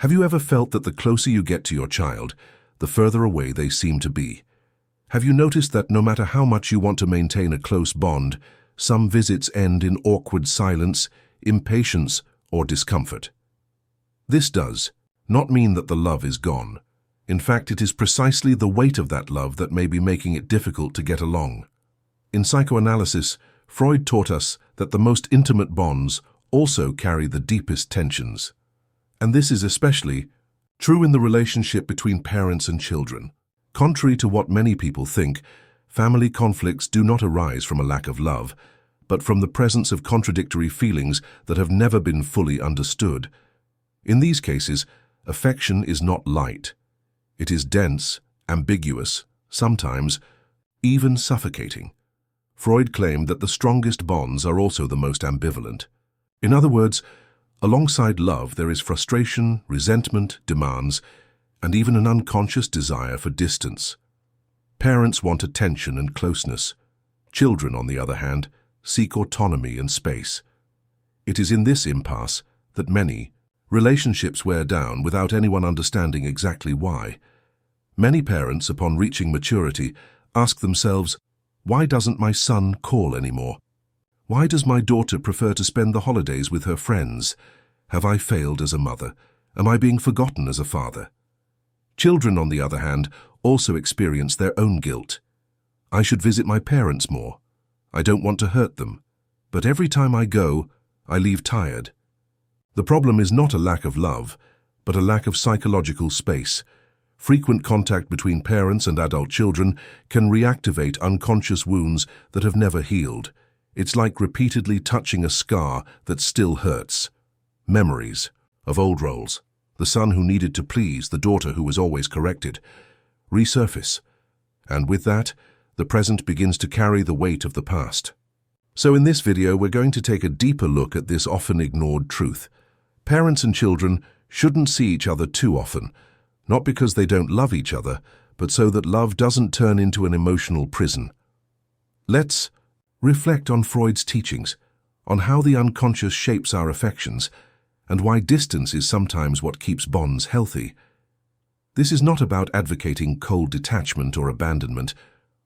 Have you ever felt that the closer you get to your child, the further away they seem to be? Have you noticed that no matter how much you want to maintain a close bond, some visits end in awkward silence, impatience, or discomfort? This does not mean that the love is gone. In fact, it is precisely the weight of that love that may be making it difficult to get along. In psychoanalysis, Freud taught us that the most intimate bonds also carry the deepest tensions. And this is especially true in the relationship between parents and children. Contrary to what many people think, family conflicts do not arise from a lack of love, but from the presence of contradictory feelings that have never been fully understood. In these cases, affection is not light. It is dense, ambiguous, sometimes even suffocating. Freud claimed that the strongest bonds are also the most ambivalent. In other words, alongside love there is frustration, resentment, demands, and even an unconscious desire for distance. Parents want attention and closeness. Children, on the other hand, seek autonomy and space. It is in this impasse that many relationships wear down without anyone understanding exactly why. Many parents, upon reaching maturity, ask themselves, why doesn't my son call anymore? Why does my daughter prefer to spend the holidays with her friends? Have I failed as a mother? Am I being forgotten as a father? Children, on the other hand, also experience their own guilt. I should visit my parents more. I don't want to hurt them. But every time I go, I leave tired. The problem is not a lack of love, but a lack of psychological space. Frequent contact between parents and adult children can reactivate unconscious wounds that have never healed. It's like repeatedly touching a scar that still hurts. Memories of old roles, the son who needed to please, the daughter who was always corrected, resurface. And with that, the present begins to carry the weight of the past. So in this video, we're going to take a deeper look at this often ignored truth. Parents and children shouldn't see each other too often, not because they don't love each other, but so that love doesn't turn into an emotional prison. Let's reflect on Freud's teachings, on how the unconscious shapes our affections, and why distance is sometimes what keeps bonds healthy. This is not about advocating cold detachment or abandonment.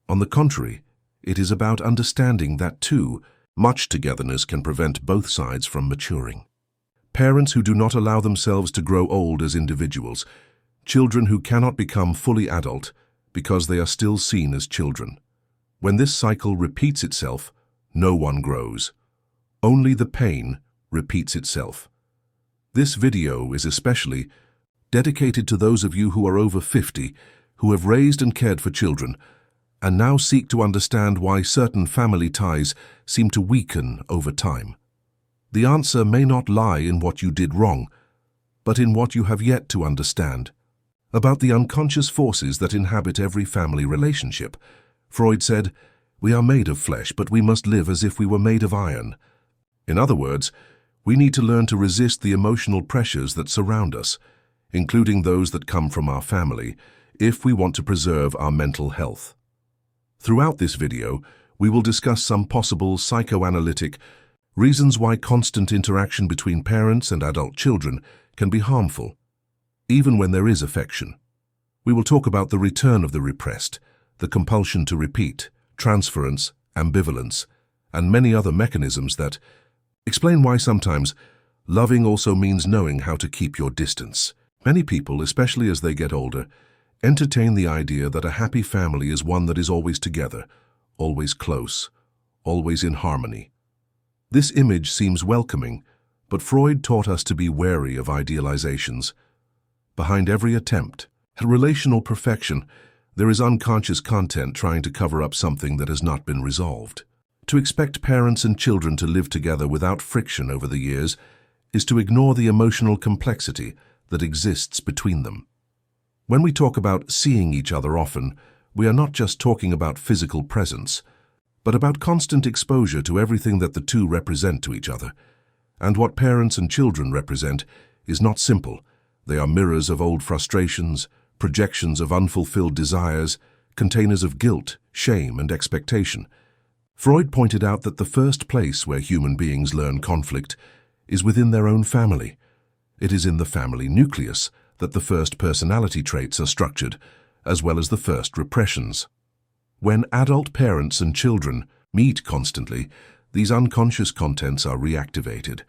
On the contrary, it is about understanding that too much togetherness can prevent both sides from maturing. Parents who do not allow themselves to grow old as individuals, children who cannot become fully adult because they are still seen as children. When this cycle repeats itself, no one grows. Only the pain repeats itself. This video is especially dedicated to those of you who are over 50, who have raised and cared for children, and now seek to understand why certain family ties seem to weaken over time. The answer may not lie in what you did wrong, but in what you have yet to understand. About the unconscious forces that inhabit every family relationship. Freud said, "We are made of flesh, but we must live as if we were made of iron." In other words, we need to learn to resist the emotional pressures that surround us, including those that come from our family, if we want to preserve our mental health. Throughout this video, we will discuss some possible psychoanalytic reasons why constant interaction between parents and adult children can be harmful, even when there is affection. We will talk about the return of the repressed, the compulsion to repeat, transference, ambivalence, and many other mechanisms that explain why sometimes loving also means knowing how to keep your distance. Many people, especially as they get older, entertain the idea that a happy family is one that is always together, always close, always in harmony. This image seems welcoming, but Freud taught us to be wary of idealizations. Behind every attempt at relational perfection, there is unconscious content trying to cover up something that has not been resolved. To expect parents and children to live together without friction over the years is to ignore the emotional complexity that exists between them. When we talk about seeing each other often, we are not just talking about physical presence, but about constant exposure to everything that the two represent to each other. And what parents and children represent is not simple. They are mirrors of old frustrations, projections of unfulfilled desires, containers of guilt, shame, and expectation. Freud pointed out that the first place where human beings learn conflict is within their own family. It is in the family nucleus that the first personality traits are structured, as well as the first repressions. When adult parents and children meet constantly, these unconscious contents are reactivated,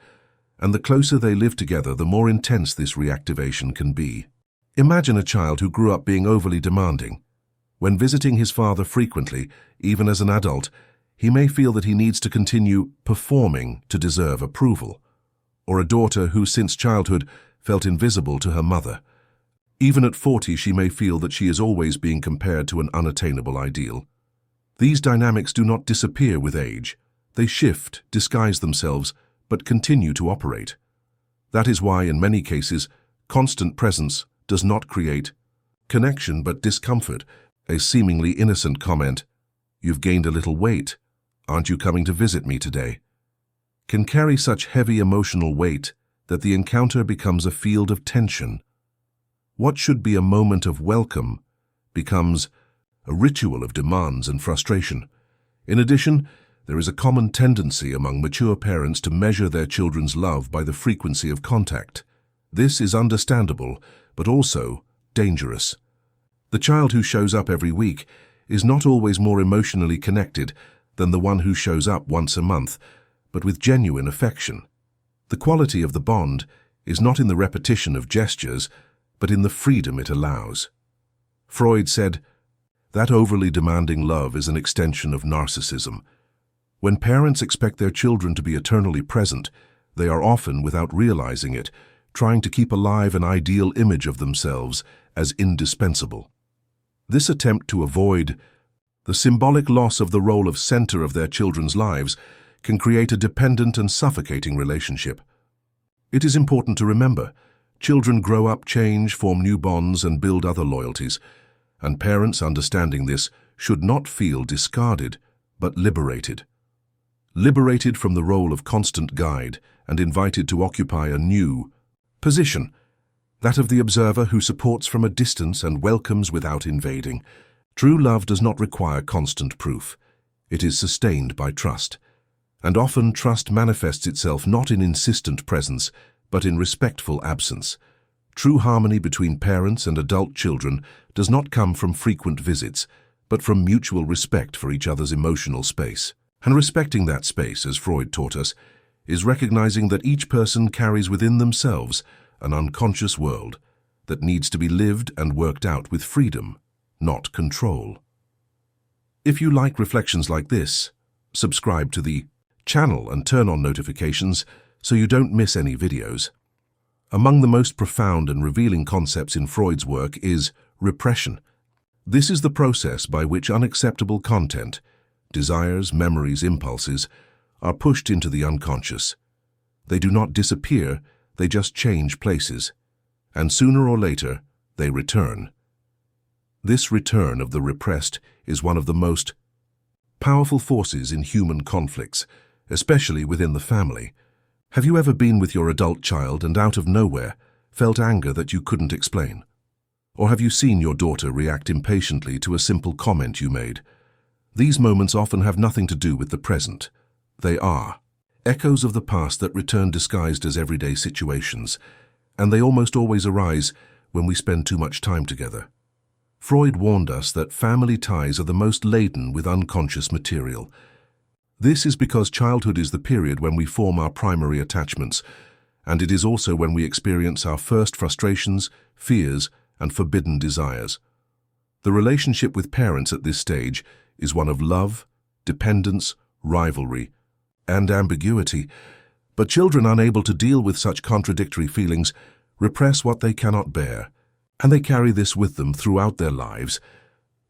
and the closer they live together, the more intense this reactivation can be. Imagine a child who grew up being overly demanding. When visiting his father frequently, even as an adult, he may feel that he needs to continue performing to deserve approval. Or a daughter who, since childhood, felt invisible to her mother. Even at 40, she may feel that she is always being compared to an unattainable ideal. These dynamics do not disappear with age. They shift, disguise themselves, but continue to operate. That is why, in many cases, constant presence does not create connection but discomfort. A seemingly innocent comment, "You've gained a little weight. Aren't you coming to visit me today?" can carry such heavy emotional weight that the encounter becomes a field of tension. What should be a moment of welcome becomes a ritual of demands and frustration. In addition, there is a common tendency among mature parents to measure their children's love by the frequency of contact. This is understandable, but also dangerous. The child who shows up every week is not always more emotionally connected than the one who shows up once a month, but with genuine affection. The quality of the bond is not in the repetition of gestures, but in the freedom it allows. Freud said, that overly demanding love is an extension of narcissism. When parents expect their children to be eternally present, they are often, without realizing it, trying to keep alive an ideal image of themselves as indispensable. This attempt to avoid the symbolic loss of the role of center of their children's lives can create a dependent and suffocating relationship. It is important to remember, children grow up, change, form new bonds, and build other loyalties, and parents understanding this should not feel discarded, but liberated. Liberated from the role of constant guide and invited to occupy a new position, that of the observer who supports from a distance and welcomes without invading. True love does not require constant proof. It is sustained by trust. And often trust manifests itself not in insistent presence, but in respectful absence. True harmony between parents and adult children does not come from frequent visits, but from mutual respect for each other's emotional space. And respecting that space, as Freud taught us, is recognizing that each person carries within themselves an unconscious world that needs to be lived and worked out with freedom, not control. If you like reflections like this, subscribe to the channel and turn on notifications so you don't miss any videos. Among the most profound and revealing concepts in Freud's work is repression. This is the process by which unacceptable content, desires, memories, impulses, are pushed into the unconscious. They do not disappear, they just change places, and sooner or later they return. This return of the repressed is one of the most powerful forces in human conflicts, especially within the family. Have you ever been with your adult child and out of nowhere felt anger that you couldn't explain? Or have you seen your daughter react impatiently to a simple comment you made? These moments often have nothing to do with the present. They are echoes of the past that return disguised as everyday situations, and they almost always arise when we spend too much time together. Freud warned us that family ties are the most laden with unconscious material. This is because childhood is the period when we form our primary attachments, and it is also when we experience our first frustrations, fears, and forbidden desires. The relationship with parents at this stage is one of love, dependence, rivalry, and ambiguity. But children unable to deal with such contradictory feelings repress what they cannot bear, and they carry this with them throughout their lives.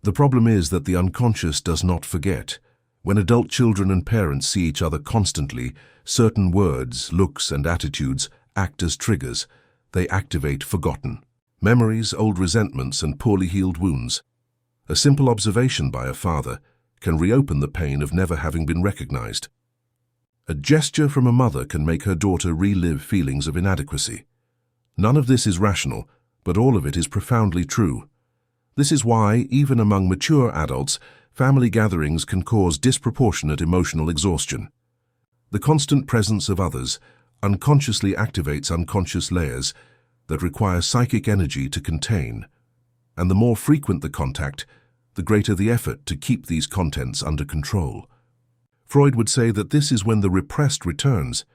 The problem is that the unconscious does not forget. When adult children and parents see each other constantly, certain words, looks, and attitudes act as triggers. They activate forgotten memories, old resentments, and poorly healed wounds. A simple observation by a father can reopen the pain of never having been recognized. A gesture from a mother can make her daughter relive feelings of inadequacy. None of this is rational, but all of it is profoundly true. This is why, even among mature adults, family gatherings can cause disproportionate emotional exhaustion. The constant presence of others, unconsciously activates unconscious layers that require psychic energy to contain, and the more frequent the contact, the greater the effort to keep these contents under control. Freud would say that this is when the repressed returns,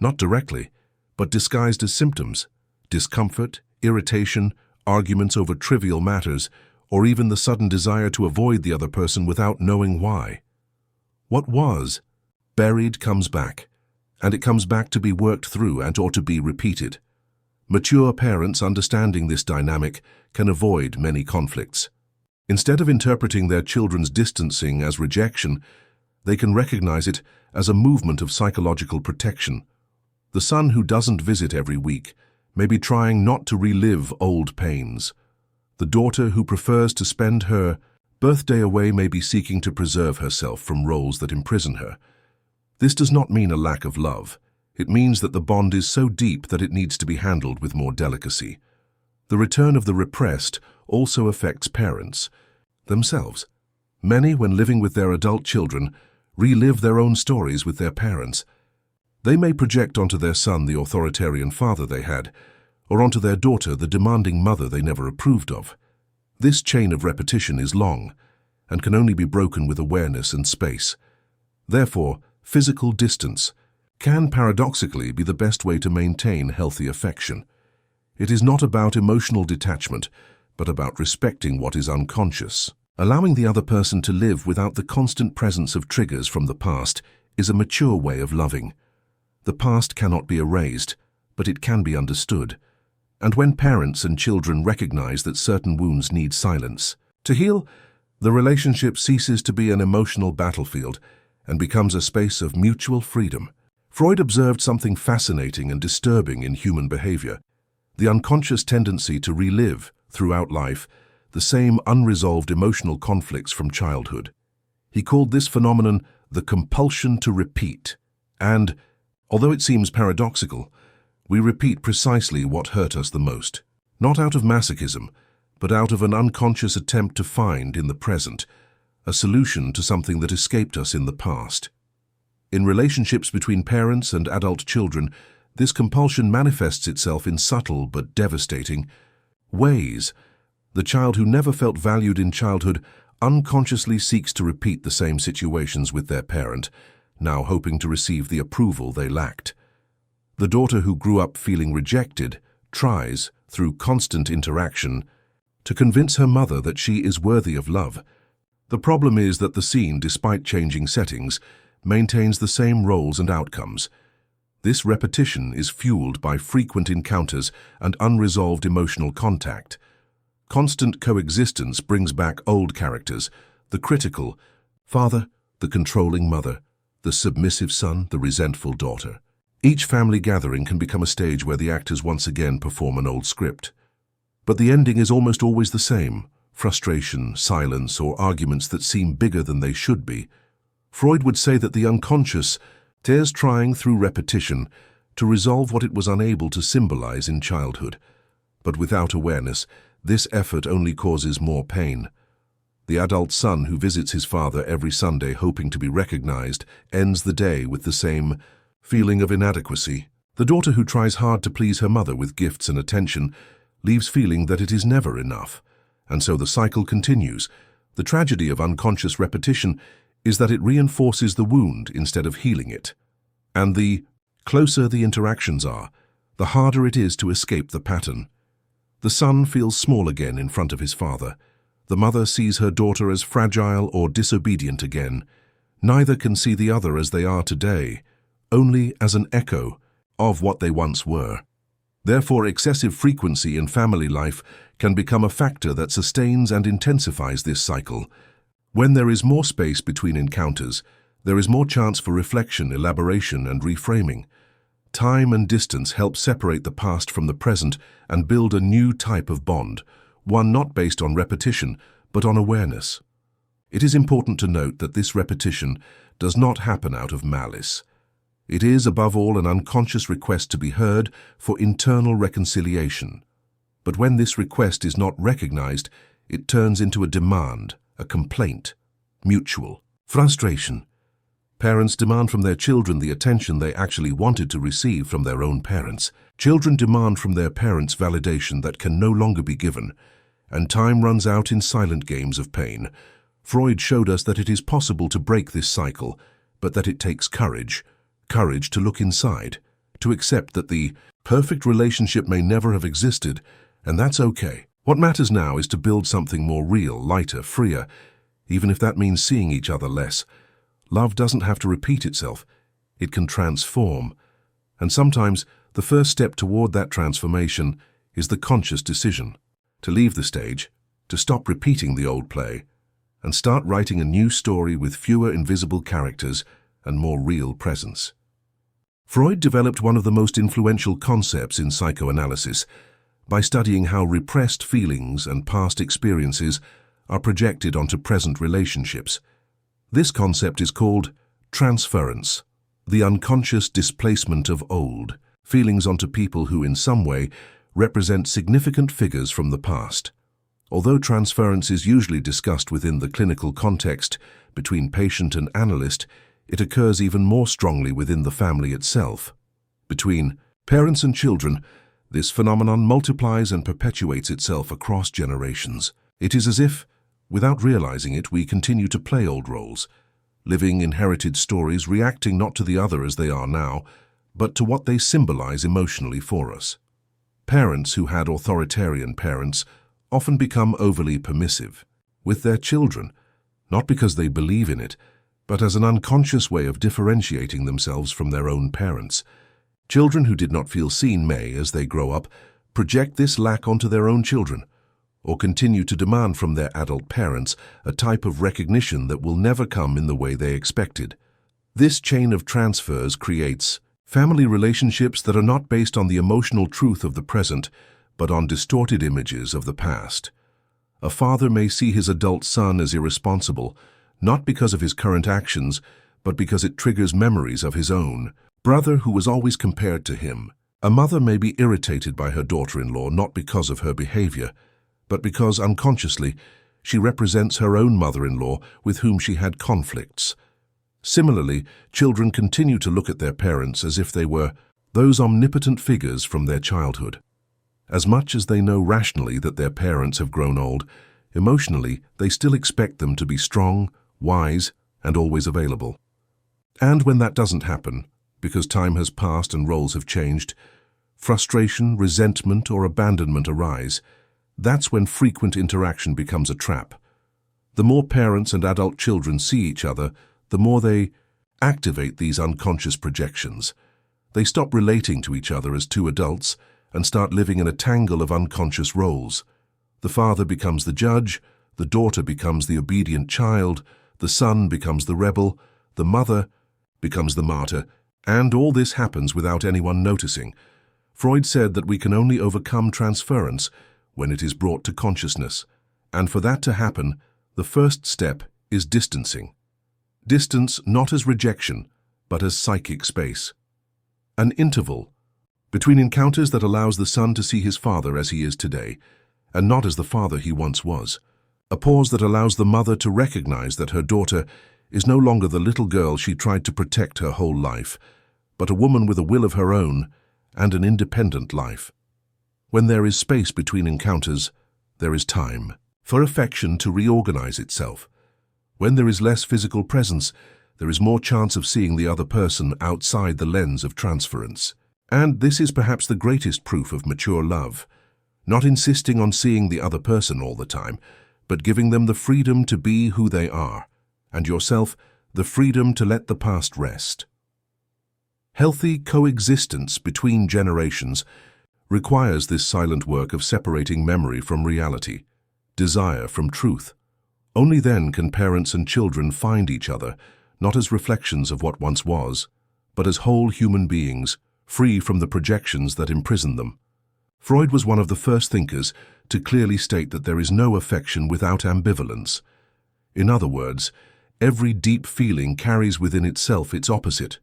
not directly, but disguised as symptoms, discomfort, irritation, arguments over trivial matters, or even the sudden desire to avoid the other person without knowing why. What was buried comes back, and it comes back to be worked through and or to be repeated. Mature parents understanding this dynamic can avoid many conflicts. Instead of interpreting their children's distancing as rejection, they can recognize it as a movement of psychological protection. The son who doesn't visit every week may be trying not to relive old pains. The daughter who prefers to spend her birthday away may be seeking to preserve herself from roles that imprison her. This does not mean a lack of love. It means that the bond is so deep that it needs to be handled with more delicacy. The return of the repressed also affects parents themselves. Many, when living with their adult children, relive their own stories with their parents. They may project onto their son the authoritarian father they had, or onto their daughter the demanding mother they never approved of. This chain of repetition is long and can only be broken with awareness and space. Therefore, physical distance can paradoxically be the best way to maintain healthy affection. It is not about emotional detachment, but about respecting what is unconscious. Allowing the other person to live without the constant presence of triggers from the past is a mature way of loving. The past cannot be erased, but it can be understood. And when parents and children recognize that certain wounds need silence to heal, the relationship ceases to be an emotional battlefield and becomes a space of mutual freedom. Freud observed something fascinating and disturbing in human behavior: the unconscious tendency to relive, throughout life, the same unresolved emotional conflicts from childhood. He called this phenomenon the compulsion to repeat. And, although it seems paradoxical, we repeat precisely what hurt us the most, not out of masochism, but out of an unconscious attempt to find, in the present, a solution to something that escaped us in the past. In relationships between parents and adult children, this compulsion manifests itself in subtle but devastating ways. The child who never felt valued in childhood unconsciously seeks to repeat the same situations with their parent, now hoping to receive the approval they lacked. The daughter who grew up feeling rejected tries, through constant interaction, to convince her mother that she is worthy of love. The problem is that the scene, despite changing settings, maintains the same roles and outcomes. This repetition is fueled by frequent encounters and unresolved emotional contact. Constant coexistence brings back old characters: the critical father, the controlling mother, the submissive son, the resentful daughter. Each family gathering can become a stage where the actors once again perform an old script. But the ending is almost always the same: frustration, silence, or arguments that seem bigger than they should be. Freud would say that the unconscious is trying through repetition to resolve what it was unable to symbolize in childhood. But without awareness, this effort only causes more pain. The adult son who visits his father every Sunday hoping to be recognized ends the day with the same feeling of inadequacy. The daughter who tries hard to please her mother with gifts and attention leaves feeling that it is never enough. And so the cycle continues. The tragedy of unconscious repetition is that it reinforces the wound instead of healing it. And the closer the interactions are, the harder it is to escape the pattern. The son feels small again in front of his father. The mother sees her daughter as fragile or disobedient again. Neither can see the other as they are today, only as an echo of what they once were. Therefore, excessive frequency in family life can become a factor that sustains and intensifies this cycle. When there is more space between encounters, there is more chance for reflection, elaboration, and reframing. Time and distance help separate the past from the present and build a new type of bond, one not based on repetition, but on awareness. It is important to note that this repetition does not happen out of malice. It is, above all, an unconscious request to be heard for internal reconciliation. But when this request is not recognized, it turns into a demand, a complaint, mutual frustration. Parents demand from their children the attention they actually wanted to receive from their own parents. Children demand from their parents validation that can no longer be given, and time runs out in silent games of pain. Freud showed us that it is possible to break this cycle, but that it takes courage. Courage to look inside, to accept that the perfect relationship may never have existed, and that's okay. What matters now is to build something more real, lighter, freer, even if that means seeing each other less. Love doesn't have to repeat itself. It can transform. And sometimes the first step toward that transformation is the conscious decision to leave the stage, to stop repeating the old play, and start writing a new story with fewer invisible characters and more real presence. Freud developed one of the most influential concepts in psychoanalysis by studying how repressed feelings and past experiences are projected onto present relationships. This concept is called transference, the unconscious displacement of old feelings onto people who in some way represent significant figures from the past. Although transference is usually discussed within the clinical context between patient and analyst, it occurs even more strongly within the family itself. Between parents and children, this phenomenon multiplies and perpetuates itself across generations. It is as if, without realizing it, we continue to play old roles, living inherited stories, reacting not to the other as they are now, but to what they symbolize emotionally for us. Parents who had authoritarian parents often become overly permissive with their children, not because they believe in it, but as an unconscious way of differentiating themselves from their own parents. Children who did not feel seen may, as they grow up, project this lack onto their own children, or continue to demand from their adult parents a type of recognition that will never come in the way they expected. This chain of transfers creates family relationships that are not based on the emotional truth of the present, but on distorted images of the past. A father may see his adult son as irresponsible, not because of his current actions, but because it triggers memories of his own brother who was always compared to him. A mother may be irritated by her daughter-in-law not because of her behavior, but because unconsciously she represents her own mother-in-law with whom she had conflicts. Similarly, children continue to look at their parents as if they were those omnipotent figures from their childhood. As much as they know rationally that their parents have grown old, emotionally they still expect them to be strong, wise, and always available. And when that doesn't happen, because time has passed and roles have changed, frustration, resentment, or abandonment arise. That's when frequent interaction becomes a trap. The more parents and adult children see each other, the more they activate these unconscious projections. They stop relating to each other as two adults and start living in a tangle of unconscious roles. The father becomes the judge, the daughter becomes the obedient child, the son becomes the rebel, the mother becomes the martyr, and all this happens without anyone noticing. Freud said that we can only overcome transference when it is brought to consciousness, and for that to happen, the first step is distancing. Distance not as rejection, but as psychic space. An interval between encounters that allows the son to see his father as he is today, and not as the father he once was. A pause that allows the mother to recognize that her daughter is no longer the little girl she tried to protect her whole life, but a woman with a will of her own and an independent life. When there is space between encounters, there is time for affection to reorganize itself. When there is less physical presence, there is more chance of seeing the other person outside the lens of transference. And this is perhaps the greatest proof of mature love, not insisting on seeing the other person all the time, but giving them the freedom to be who they are, and yourself the freedom to let the past rest. Healthy coexistence between generations requires this silent work of separating memory from reality, desire from truth. Only then can parents and children find each other, not as reflections of what once was, but as whole human beings, free from the projections that imprison them. Freud was one of the first thinkers to clearly state that there is no affection without ambivalence. In other words, every deep feeling carries within itself its opposite.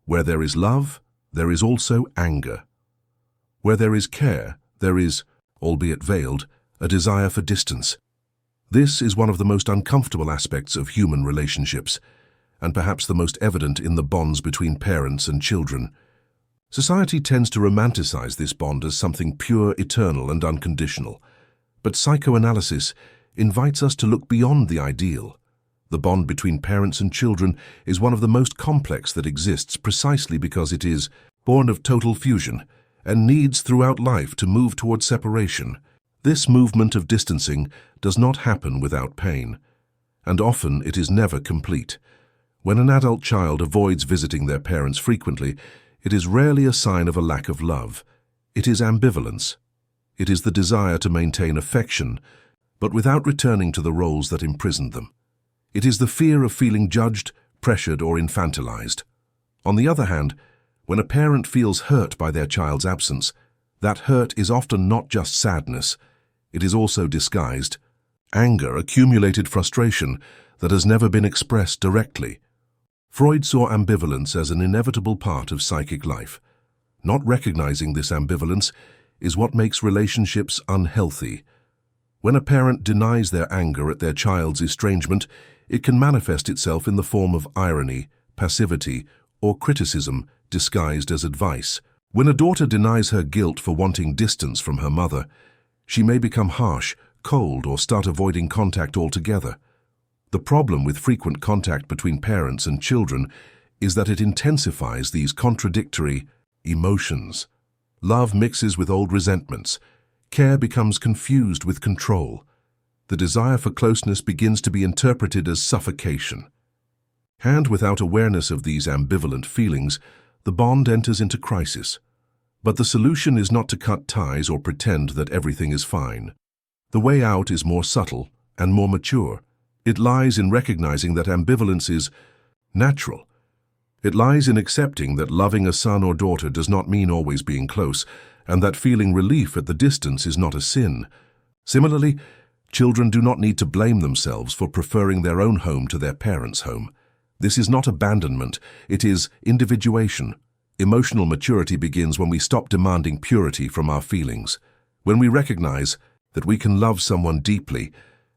Where there is love, there is also anger. Where there is care, there is, albeit veiled, a desire for distance. This is one of the most uncomfortable aspects of human relationships, and perhaps the most evident in the bonds between parents and children. Society tends to romanticize this bond as something pure, eternal, and unconditional. But psychoanalysis invites us to look beyond the ideal. The bond between parents and children is one of the most complex that exists precisely because it is born of total fusion and needs throughout life to move towards separation. This movement of distancing does not happen without pain, and often it is never complete. When an adult child avoids visiting their parents frequently, it is rarely a sign of a lack of love. It is ambivalence. It is the desire to maintain affection, but without returning to the roles that imprisoned them. It is the fear of feeling judged, pressured, or infantilized. On the other hand, when a parent feels hurt by their child's absence, that hurt is often not just sadness. It is also disguised anger, accumulated frustration that has never been expressed directly. Freud saw ambivalence as an inevitable part of psychic life. Not recognizing this ambivalence is what makes relationships unhealthy. When a parent denies their anger at their child's estrangement, it can manifest itself in the form of irony, passivity, or criticism disguised as advice. When a daughter denies her guilt for wanting distance from her mother, she may become harsh, cold, or start avoiding contact altogether. The problem with frequent contact between parents and children is that it intensifies these contradictory emotions. Love mixes with old resentments. Care becomes confused with control. The desire for closeness begins to be interpreted as suffocation. And without awareness of these ambivalent feelings, the bond enters into crisis. But the solution is not to cut ties or pretend that everything is fine. The way out is more subtle and more mature. It lies in recognizing that ambivalence is natural. It lies in accepting that loving a son or daughter does not mean always being close, and that feeling relief at the distance is not a sin. Similarly, children do not need to blame themselves for preferring their own home to their parents' home. This is not abandonment, it is individuation. Emotional maturity begins when we stop demanding purity from our feelings, when we recognize that we can love someone deeply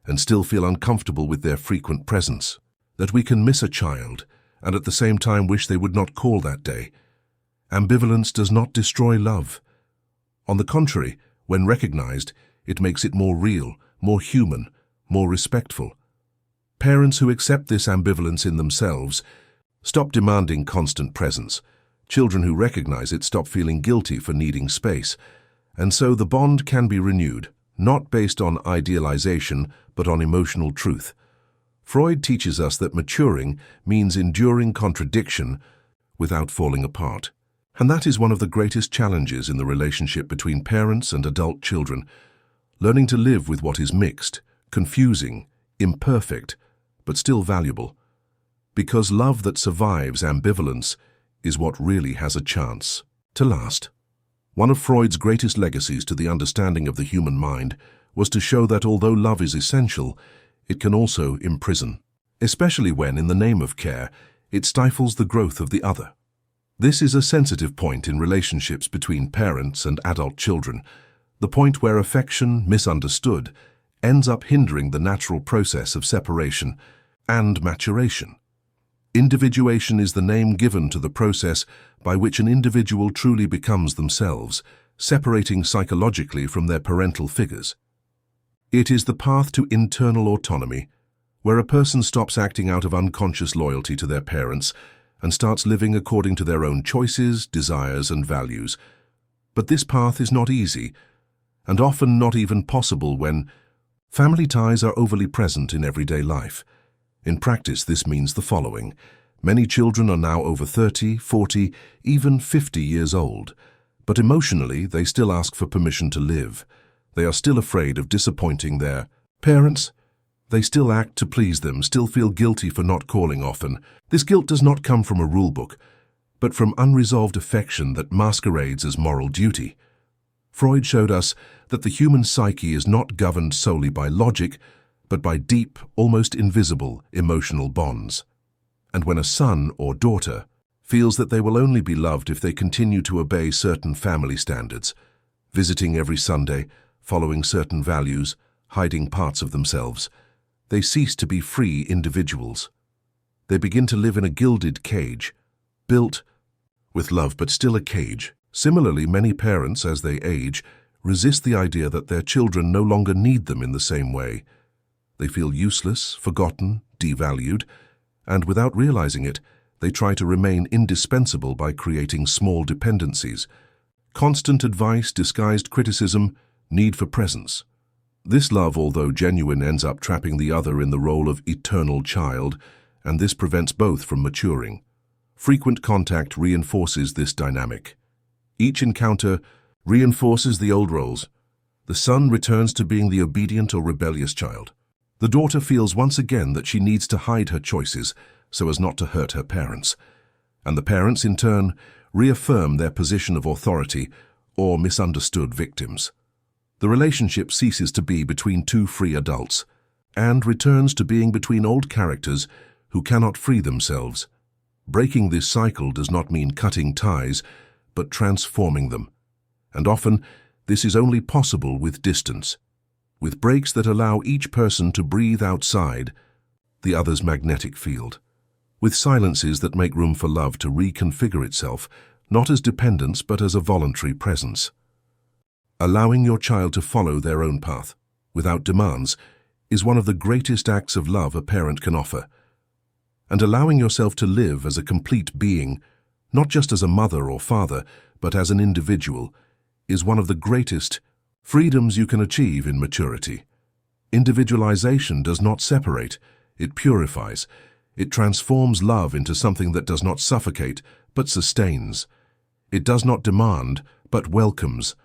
and still feel uncomfortable with their frequent presence, that we can miss a child and at the same time wish they would not call that day. Ambivalence does not destroy love. On the contrary, when recognized, it makes it more real, more human, more respectful. Parents who accept this ambivalence in themselves stop demanding constant presence. Children who recognize it stop feeling guilty for needing space. And so the bond can be renewed, not based on idealization, but on emotional truth. Freud teaches us that maturing means enduring contradiction without falling apart. And that is one of the greatest challenges in the relationship between parents and adult children, learning to live with what is mixed, confusing, imperfect, but still valuable. Because love that survives ambivalence is what really has a chance to last. One of Freud's greatest legacies to the understanding of the human mind was to show that although love is essential, it can also imprison, especially when, in the name of care, it stifles the growth of the other. This is a sensitive point in relationships between parents and adult children, the point where affection, misunderstood, ends up hindering the natural process of separation and maturation. Individuation is the name given to the process by which an individual truly becomes themselves, separating psychologically from their parental figures. It is the path to internal autonomy, where a person stops acting out of unconscious loyalty to their parents and starts living according to their own choices, desires, and values. But this path is not easy, and often not even possible when family ties are overly present in everyday life. In practice, this means the following. Many children are now over 30, 40, even 50 years old, but emotionally they still ask for permission to live. They are still afraid of disappointing their parents. They still act to please them, still feel guilty for not calling often. This guilt does not come from a rulebook, but from unresolved affection that masquerades as moral duty. Freud showed us that the human psyche is not governed solely by logic, but by deep, almost invisible emotional bonds. And when a son or daughter feels that they will only be loved if they continue to obey certain family standards, visiting every Sunday, following certain values, hiding parts of themselves, they cease to be free individuals. They begin to live in a gilded cage, built with love but still a cage. Similarly, many parents, as they age, resist the idea that their children no longer need them in the same way. They feel useless, forgotten, devalued, and without realizing it, they try to remain indispensable by creating small dependencies. Constant advice, disguised criticism, need for presence. This love, although genuine, ends up trapping the other in the role of eternal child, and this prevents both from maturing. Frequent contact reinforces this dynamic. Each encounter reinforces the old roles. The son returns to being the obedient or rebellious child. The daughter feels once again that she needs to hide her choices so as not to hurt her parents. And the parents, in turn, reaffirm their position of authority or misunderstood victims. The relationship ceases to be between two free adults and returns to being between old characters who cannot free themselves. Breaking this cycle does not mean cutting ties, but transforming them. And often, this is only possible with distance, with breaks that allow each person to breathe outside the other's magnetic field, with silences that make room for love to reconfigure itself, not as dependence but as a voluntary presence. Allowing your child to follow their own path, without demands, is one of the greatest acts of love a parent can offer. And allowing yourself to live as a complete being, not just as a mother or father, but as an individual, is one of the greatest freedoms you can achieve in maturity. Individualization does not separate, it purifies. It transforms love into something that does not suffocate, but sustains. It does not demand, but welcomes.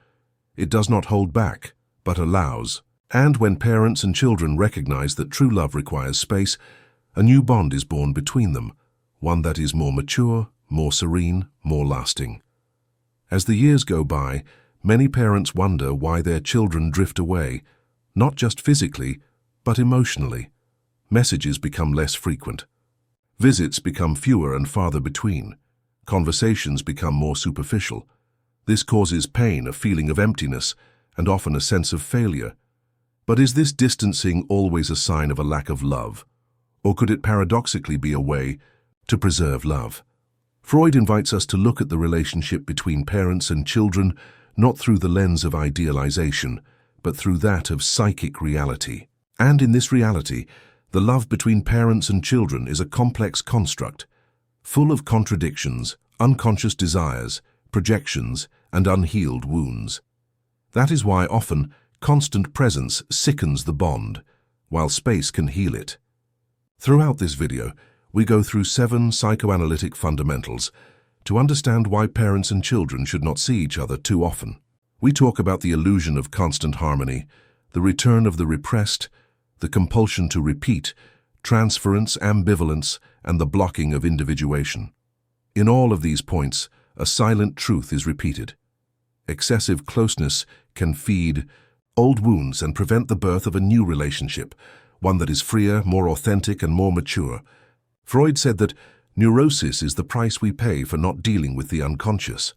It does not hold back, but allows. And when parents and children recognize that true love requires space, a new bond is born between them, one that is more mature, more serene, more lasting. As the years go by, many parents wonder why their children drift away, not just physically, but emotionally. Messages become less frequent. Visits become fewer and farther between. Conversations become more superficial. This causes pain, a feeling of emptiness, and often a sense of failure. But is this distancing always a sign of a lack of love? Or could it paradoxically be a way to preserve love? Freud invites us to look at the relationship between parents and children not through the lens of idealization, but through that of psychic reality. And in this reality, the love between parents and children is a complex construct, full of contradictions, unconscious desires, projections, and unhealed wounds. That is why often constant presence sickens the bond, while space can heal it. Throughout this video, we go through 7 psychoanalytic fundamentals to understand why parents and children should not see each other too often. We talk about the illusion of constant harmony, the return of the repressed, the compulsion to repeat, transference, ambivalence, and the blocking of individuation. In all of these points, a silent truth is repeated. Excessive closeness can feed old wounds and prevent the birth of a new relationship, one that is freer, more authentic, and more mature. Freud said that neurosis is the price we pay for not dealing with the unconscious.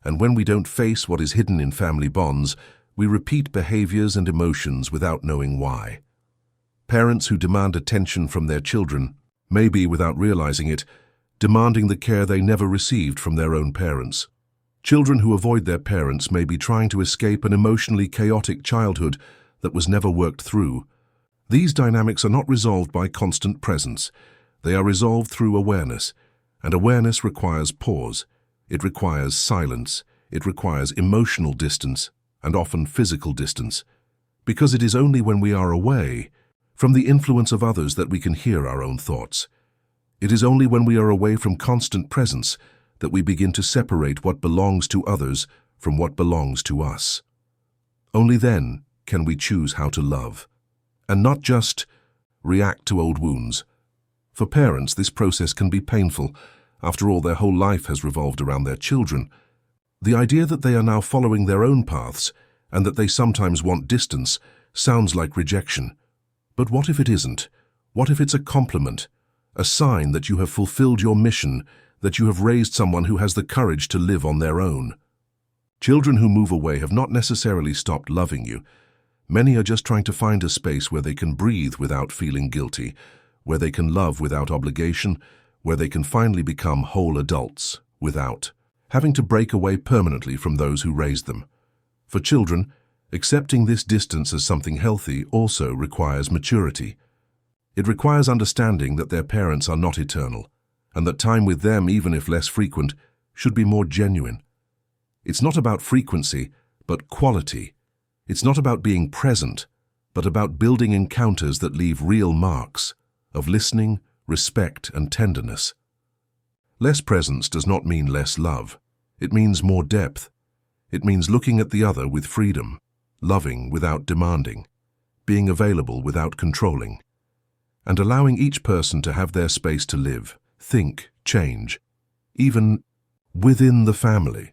And when we don't face what is hidden in family bonds, we repeat behaviors and emotions without knowing why. Parents who demand attention from their children may be, without realizing it, demanding the care they never received from their own parents. Children who avoid their parents may be trying to escape an emotionally chaotic childhood that was never worked through. These dynamics are not resolved by constant presence. They are resolved through awareness, and awareness requires pause. It requires silence. It requires emotional distance, and often physical distance, because it is only when we are away from the influence of others that we can hear our own thoughts. It is only when we are away from constant presence that we begin to separate what belongs to others from what belongs to us. Only then can we choose how to love, and not just react to old wounds. For parents, this process can be painful. After all, their whole life has revolved around their children. The idea that they are now following their own paths and that they sometimes want distance sounds like rejection. But what if it isn't? What if it's a compliment, a sign that you have fulfilled your mission, that you have raised someone who has the courage to live on their own? Children who move away have not necessarily stopped loving you. Many are just trying to find a space where they can breathe without feeling guilty, where they can love without obligation, where they can finally become whole adults without having to break away permanently from those who raised them. For children, accepting this distance as something healthy also requires maturity. It requires understanding that their parents are not eternal, and that time with them, even if less frequent, should be more genuine. It's not about frequency, but quality. It's not about being present, but about building encounters that leave real marks of listening, respect, and tenderness. Less presence does not mean less love. It means more depth. It means looking at the other with freedom, loving without demanding, being available without controlling, and allowing each person to have their space to live, think, change, even within the family.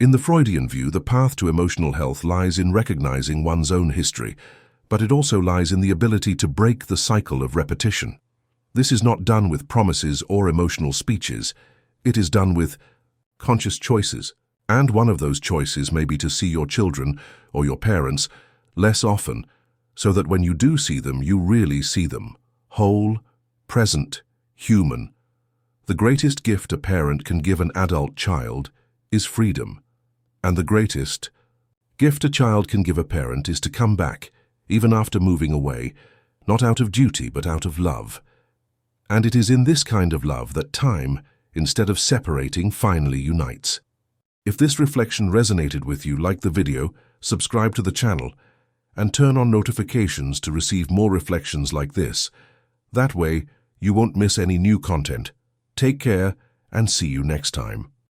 In the Freudian view, the path to emotional health lies in recognizing one's own history, but it also lies in the ability to break the cycle of repetition. This is not done with promises or emotional speeches. It is done with conscious choices. And one of those choices may be to see your children or your parents less often, so that when you do see them, you really see them, whole, present, human. The greatest gift a parent can give an adult child is freedom. And the greatest gift a child can give a parent is to come back, even after moving away, not out of duty but out of love. And it is in this kind of love that time, instead of separating, finally unites. If this reflection resonated with you, like the video, subscribe to the channel, and turn on notifications to receive more reflections like this. That way, you won't miss any new content. Take care, and see you next time.